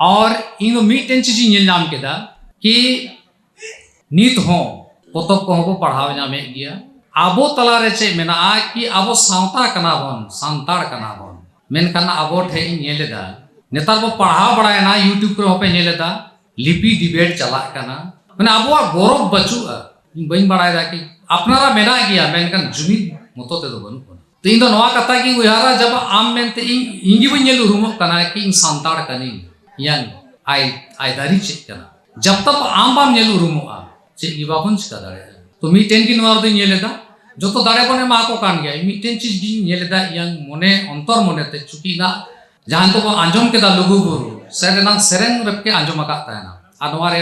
और इन मीटेन चीज नाम केदा कि नित हो पोतब को हो पढ़ाव नामे गया आबो तलारे चे मेना कि आबो सावता कना बन सांतार कना बन मेनखान आबो ठे नेलेदा नेतार बो पढ़ाव बड़ायना यूट्यूब पर होपे नेलेदा लिपि डिबेट चला कना माने आबो गौरव बचुआ बइन बड़ायदा कि अपनारा मेना गया मेनखान जुमिद मतो ते दो बनु तो इन दो नवा कथा की उहारा जब आम मेनते इंगी बइन नेलु रुमो कना कि इन सांतार कनी यान आई दारी चे कना जब तक आम बाम नेलु रुमो चे बाबन चिका दाड़े तो मीटेन की नवा दो नेलेदा जो तो दाड़े बने मा को कान गया मीटेन चीज गी नेलेदा yang मने अंतर मने ते चुकी ना जहां तो आंजम केदा लुगु गुरु सेरेना सेरेन रपके आंजम का ताना अनवा रे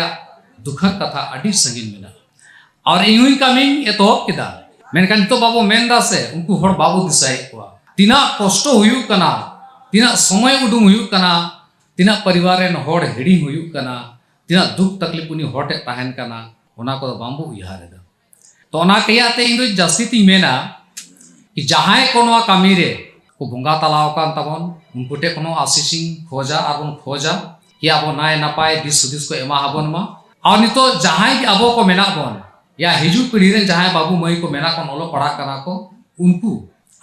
दुखक कथा अडी संगीन मेना और इहुई कमिंग एतोप केदा मेनकान तो बाबू मेनदा से उनको हर बाबू दिसाई को तिना कष्ट हुयु कना तिना समय उडुंग हुयु कना तिना परिवार रेन हर हेडी हुयु कना तिना दुख तकलीफ उनी हटे ताहेन कना ओना को बांबू उहारेदा तो ओना कयाते इन दो जस्ती मेना कि जहां कोनो कामी रे को बंगा तलाव कान तबन उनको टे कोनो आशीषिंग खोजा और बन खोजा कि आबो नाय नपाय दिस सुदिस को एमा हबन मा और नितो जहां कि आबो को मेना बन या हिजू पीढ़ी रे जहां बाबू मई को मेना को ओलो पढ़ा कना को उनको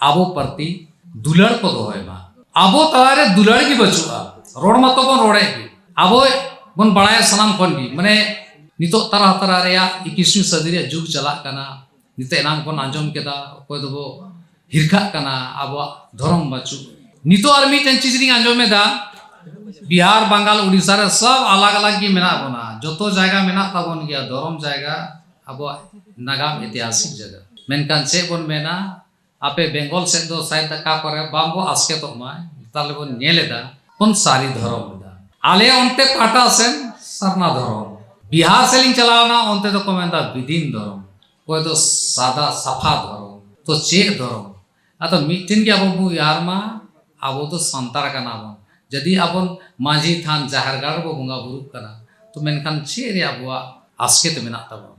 आबो प्रति दुलड़ को दोय मा आबो तलारे दुलड़ की बचुआ रोड मतो बन रोड़े की आबो बन बड़ाय सनाम कोन की माने नितो तरह तरह रे 21वीं सदी रे जुग चला कना निते नाम कोन आंजम केदा कोय दबो हिरखा कना आबो धर्म बचु नितो आर मीटेन चीज री आंजम मेदा बिहार बंगाल उड़ीसा रे सब अलग अलग की मेना बना जतो जायगा मेना ताबन गया धर्म जायगा आबो नागाम ऐतिहासिक जगह मेनकान से बन मेना आपे बेंगल से दो साइड का करे बांबो आस्के तो मा ताले बन नेलेदा कोन सारी धर्म दा आले ओनते पाटा से सरना धर्म बिहार से लिंग चलावना ओनते तो कोमेंदा विदिन धर्म कोई तो सादा सफा धर्म तो चे धर्म अतो मीटिन के आबो यार मा आबो तो संतार का नाम यदि आबन माझी थान जाहरगार बो बुंगा बुरु कना तो मेनखान चे रे आबो आस्केत मेना तब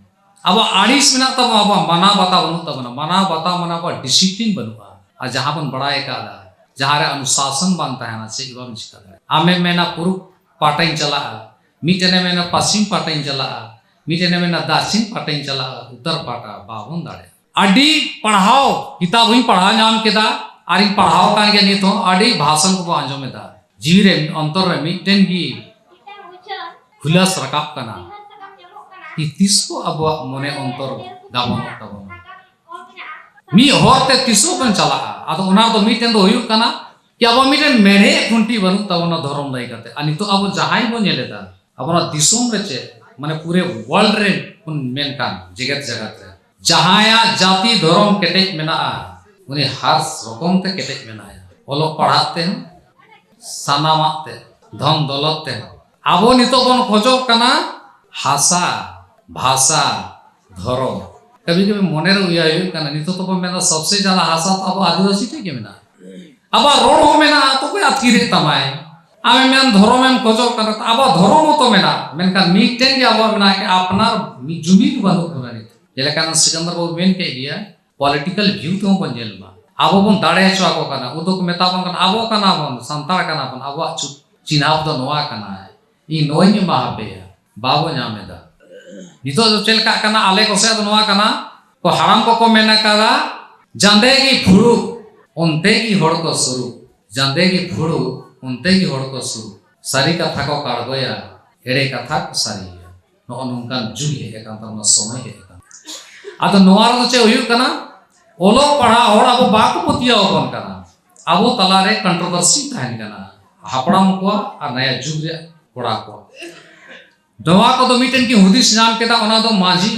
अब आड़ीस मेना तब अब माना बाता बनु तब माना बाता मना बा डिसिप्लिन बनुआ आ जहां बन बड़ाए काला जहां रे अनुशासन बनता है ना से इबम चिका आमे मेना पुरु पाटाइन चला मीटेने मेना पश्चिम पाटाइन चला मीटेने मेना दक्षिण पाटाइन चला उत्तर पाटा बावन दाड़े अडी पढ़ाओ किताब ही पढ़ा नाम केदा आरी पढ़ाओ कान के नितो अडी भाषण को आंजमेदा जीरे अंतर रे मीटेन की खुलास रकाब कना कि तिसको अब मने अंतर दाबन तबन मी होते तिसो बन चला आदो ओना तो मीटेन दो हुयु कना कि अब मीटेन मेढ़े खुंटी बनु तबन धर्म लई करते अनि तो अब जहां बो नेलेदा अब दिसोम रे चे माने पूरे वर्ल्ड रे उन मेन कान जगत जगत रे जहाया जाति धर्म केटेज मेना उनी हर रकम ते केटेज मेना ओलो पढ़ाते हैं सानामाते धन दौलत ते आबो नितो बन खोजो कना हासा भाषा धर्म कभी कभी मने रे उया हुई कना नितो तो मेना सबसे ज्यादा हासा तो अब आदिवासी टे के मेना अब रोड हो मेना तो कोई अतिरे तमाय आमे मेन धर्म में खोजो कना अब धर्म तो मेना मेनका मीटेन के अब मेना के अपना जुमिद बनु कोनी जेलेकान सिकंदर बाबू मेन के दिया पॉलिटिकल व्यू तो बन जेल मा आबो बन दाड़े चो को कना उदो को मेता बन आबो कना बन संतार कना बन आबो चिनाब दो नोआ कना इ नोई नि माबे बाबो न्यामेदा नितो जो चलका कना आले को से नोआ कना को हराम को मेना करा जांदे की फुड़ू ओनते की होड़ को सुरु जांदे की फुड़ू ओनते की होड़ को सुरु सारी कथा को काड़गोया एड़े कथा को सारी नो अनुकान जुग हे एकांत न समय हे आदो नोआ रो चे हुयु कना ओलो पढ़ा होड़ अब बाको पतिया ओपन कना अब तलारे कंट्रोवर्सी ताहन कना हापड़ाम को और नया जुग रे कोड़ा को नोआ को तो मीटेन की हुदिस नाम केदा ओना दो माझी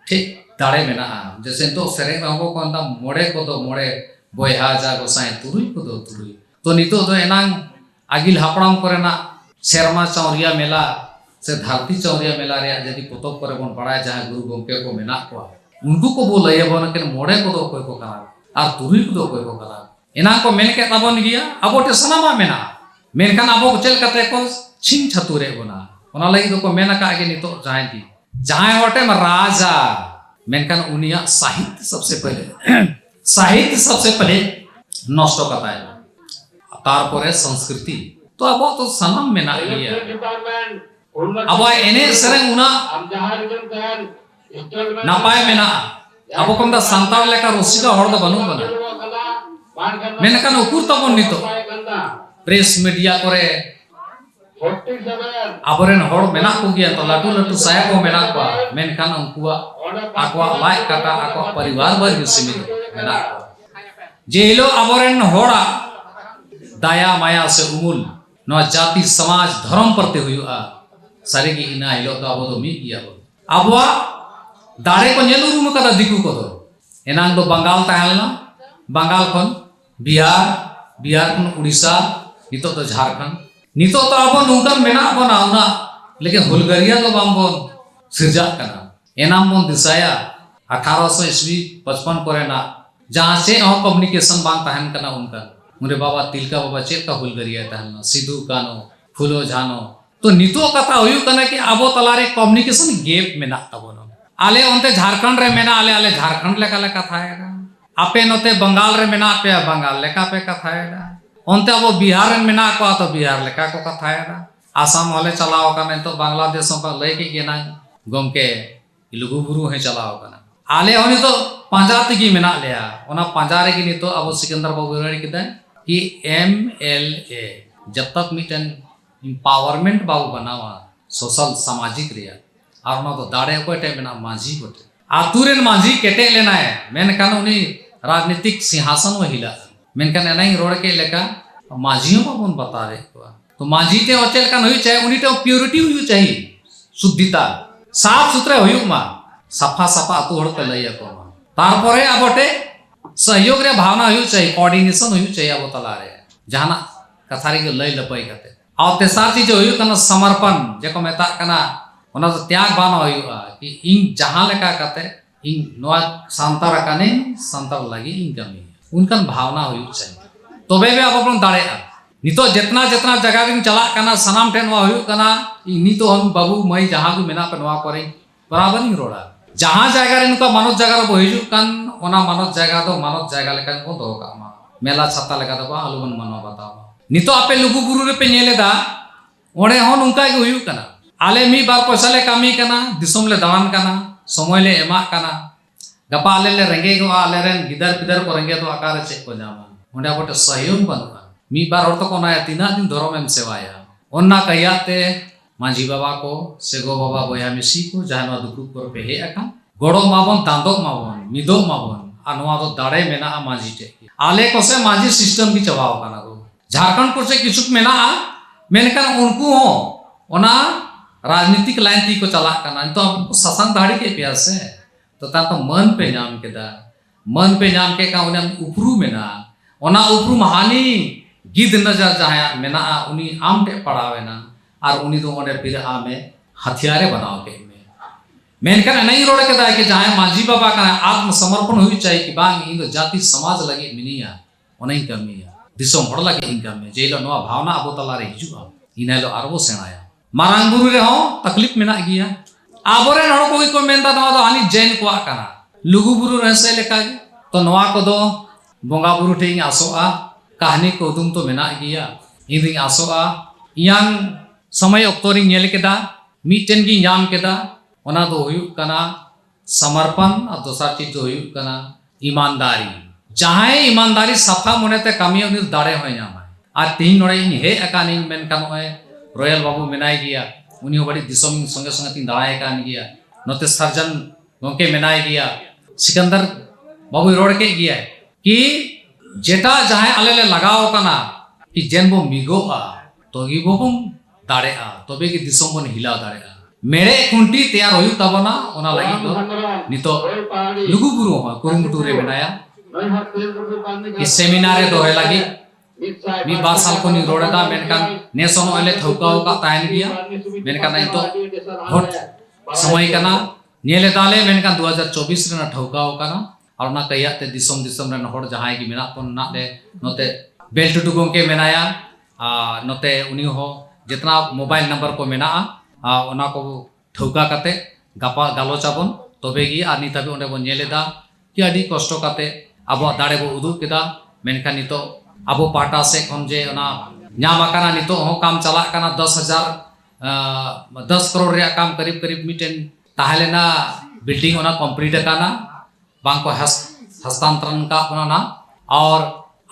ठे दाड़े मेना जैसे तो सेरेंग रहो को अंदा मोड़े को दो मोड़े बोयहा जा गोसाई तुरुई को दो तुरुई तो नितो दो एनांग आगिल हापड़ाम करेना शेरमा चौरिया मेला से धरती चौरिया मेला रे यदि पोतोब करे बन पढ़ाए जहां गुरु गोमके को मेना को उनको को बोले बन के मोड़े को दो कोई को करा और तुरुई को दो कोई को करा एना को मेन के तबन गया अब ओटे सनामा मेना मेनखान अब चल कते को छिन छतुरे बना ओना लगी तो को मेना का आगे नितो जाए की जहां ओटे में राजा मेनखान उनिया साहित्य सबसे पहले नष्ट करता है तारपरे संस्कृति तो अब तो सनम में ना गया अब एने सेरेंग उना नापाय में ना अब को दा सांताल लेका रसिका हर दा बनू बना मेनकान उकुर तबन नितो प्रेस मीडिया करे आबरेन हर मेना को गया तो लाटू लाटू साया को मेना को मेनकान उनकुआ आकवा लाइक काटा आकवा परिवार बर सीमित मेना जे हिलो आबरेन हरा दया माया से उमुल नो जाति समाज धर्म प्रति हुआ सारे की इना हिलो तो अब तो मी किया अब दाड़े को नेलू रूम कदा दिकू को दो एनांग दो बंगाल तहलना बंगाल खन बिहार बिहार खन उड़ीसा नितो तो झारखंड नितो तो अब नुकन मेना बना उना लेकिन हुलगरिया तो बामबन सिरजा कना एनाम बन दिसाया 1800 ईस्वी 55 करे ना जहां से कम्युनिकेशन बांग तहन कना उनका मुरे बाबा तिलका बाबा चेक का हुलगरिया तहलना सिद्धू कानो फुलो झानो तो नितो कथा हुयु कना कि आबो तलारे कम्युनिकेशन गैप मेना ताबोनो आले ओनते झारखंड रे मेना आले झारखंड लेका लेका थाएगा आपे नोते बंगाल रे मेना पे बंगाल लेका पे कथाएगा ओनते अब बिहार रे मेना को तो बिहार लेका को कथाएगा आसाम वाले चलाओ कने तो बांग्लादेश का लय के गेना गमके लुगु बुरु है चलाओ कना आले होनी तो पांजा तगी मेना लेया ओना पांजा रे की तो अब सिकंदर बाबू रेडी किदा कि MLA जब तक मिटन एम्पावरमेंट बाबू बनावा सोशल सामाजिक रिया और ना तो दाड़े कोटे मेना माझी कोटे आतुरेन माझी केटे लेना है मेनकान उनी राजनीतिक सिंहासन में हिला मेनकान एनाई रोड के लेका माझियों बाबून बता रे तो माझी ते ओचेल कान हुई चाहे उनी ते प्योरिटी हुई चाहिए शुद्धिता साफ सुथरे हुई मा सफा सफा आतु हड़ के लइया को तारपरे आबटे सहयोग रे भावना हुई चाहिए कोऑर्डिनेशन हुई चाहिए अब तलारे जहाना कथारी के लय लपई कते और तेसार चीज हुई कना समर्पण जेको मेता कना ओना तो त्याग बाना हुआ कि इन जहां लेका कते इन नोआ सांतार काने सांतार लगी इन कमी उनकन भावना हुई चाहिए तबे बे अब अपन दाड़े नितो जितना जितना जगह गिन चला कना सनाम ठेन वा हुई कना नितो हम बाबू मई जहां भी मेना पे नोआ करे बराबर ही रोड़ा जहां जगह रे इनका मानव जगह रो हिजु कन ओना मानव जगह लेका को दो का मेला छाता लेका दो आलुबन मानव बताओ नितो आपे लुगु गुरु रे पे नेलेदा ओडे होन उनका के हुई कना आले मी बार पैसा ले कामी कना दिसम ले दान कना समय ले एमा कना गपा आले ले रेंगे गो आले रेन गिदर पिदर को रेंगे तो आकार चेक को जामा ओंडे बटे सहयोग बनुआ मी बार और तो कोना तीना दिन धर्म एम सेवाया ओन्ना कहियाते मांझी बाबा को सेगो बाबा बोया मिसी को जहां दुकु पर पे हे अका गोड़ो माबन दांदो माबन मिदो माबन अनवा तो दाड़े मेना मांझी टे आले को से मांझी सिस्टम की चबाव कना को झारखंड को से किछु मेना मेनकान उनको हो ओना राजनीतिक लाइन ती को चला करना तो ससान दाढ़ी के प्यार से तो ता तो मन पे नाम के का उन्हें उपरू में ना ओना उपरू महानी गिद नजर जहां मेना उनी आम टे पड़ावे ना और उनी तो ओंडे फिर आमे हथियारे बनाओ के में मेनकान नहीं रोड के दा कि जहां मांझी बाबा का आत्मसमर्पण हुई चाहिए कि बांग इन तो जाति समाज लगे मिनिया ओनई कमिया दिसोम हड़ लगे इनका में जेलो नवा भावना अब तला रे हिजुआ इनेलो आरबो सेणाया मारांग बुरु रे हो तकलीफ मेना गया आबोरे हड़ को मेनदा नवा दो हानि जैन को आकना लुगु बुरु रहसे लेका तो नवा को दो बोंगा बुरु ठेंग आसोआ कहानी को दुम तो मेना गया इदिंग आसोआ यांग समय अक्तोरी नेल केदा मीटेन की नाम केदा ओना दो हुयुक कना समर्पण और दोसर चीज दो हुयुक कना ईमानदारी जहां ईमानदारी सफा मनेते कमी उनी दाड़े हो नामा और तीन नोड़े इन हे अकानी मेन कानोए रॉयल बाबू मेनाय गया उनी बड़ी दिसम संगे संगे तीन दाड़ाय कान गया नोते सर्जन गोंके मेनाय गया सिकंदर बाबू रोड के गया कि जेटा जहां आले ले लगाओ कना कि जेन बो मिगोआ तो गी बोबम दाड़ेआ तबे कि दिसम बन हिला दाड़ेआ मेरे कुंटी तैयार होयु तबना ओना लागि दो नितो लुगु बुरु कुरुमुटु रे मेनाया इस सेमिनार रे दोहे लगी मी बार साल को नी रोडा मेनकान नेसोनो एले थौकाओ का तायन गया मेनकान नहीं तो हट समय कना नेले दाले मेनकान 2024 रे ना थौकाओ कना और ना कहियाते दिसम दिसम रे हड़ जहां की मेना पन ना दे नोते बेल्ट टुगों के मेनाया नोते उनी हो जितना मोबाइल नंबर को मेना ओना को ठौका कते गापा गालोचाबन तबे गी आर निताबे ओंडे बन नेलेदा कि आदि कष्ट कते अब दाड़े बो उदु केदा मेनखान नितो अब पाटा से खन जे ओना नाम आकाना नितो हो काम चला काना 10 करोड़ रे काम करीब करीब मिटेन ताहलेना बिल्डिंग ओना कंप्लीट काना बांग को हस्तांतरण का ना और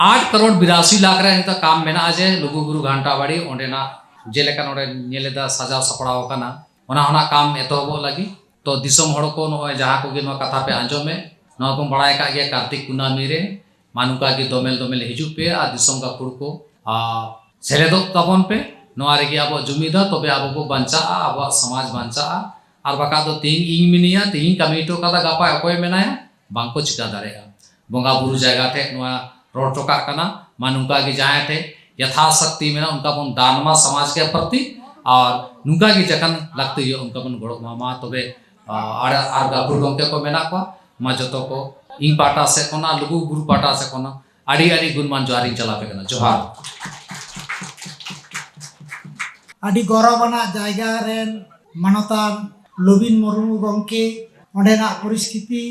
8 करोड़ 82 लाख रे नितो काम मेना जे लुगुबुरु घंटा बाड़ी ओंडेना जेलेका नोडे नेलेदा सजाव सपड़ाव काना ओना होना काम एतोहबो लगी तो दिसम हड़ को नय जहां को गे नो कथा पे आंजोमे नो को बड़ाय का गे कार्तिक कुनामी रे मानुका गे दोमेल दोमेल हिजु पे आ दिसम का कुड़ को सेलेदो तबन पे नोआ रे गे अब जुमिदा तबे अब को बंचा अब समाज बंचा और बाका दो तीन इन मिनिया तीन कमिटो का गपा अकोय मेनाया बांको चिका दारेगा बोंगा बुरु जायगा थे नोआ रोड टोका कना मानुका गे जाय थे यथाशक्ति में उनका बन दानमा समाज के प्रति और नुका की जखन लगते हो उनका बन गड़ो मामा तबे आर गापुर गंके को मेना को मा जतो को इन पाटा से कोना लुगु गुरु पाटा से कोना आड़ी आड़ी गुणमान जोहारी चला पे कना जोहार आड़ी गौरवना जायगा रेन मानतान लुबिन मुर्मू गंके ओंडेना परिस्थिति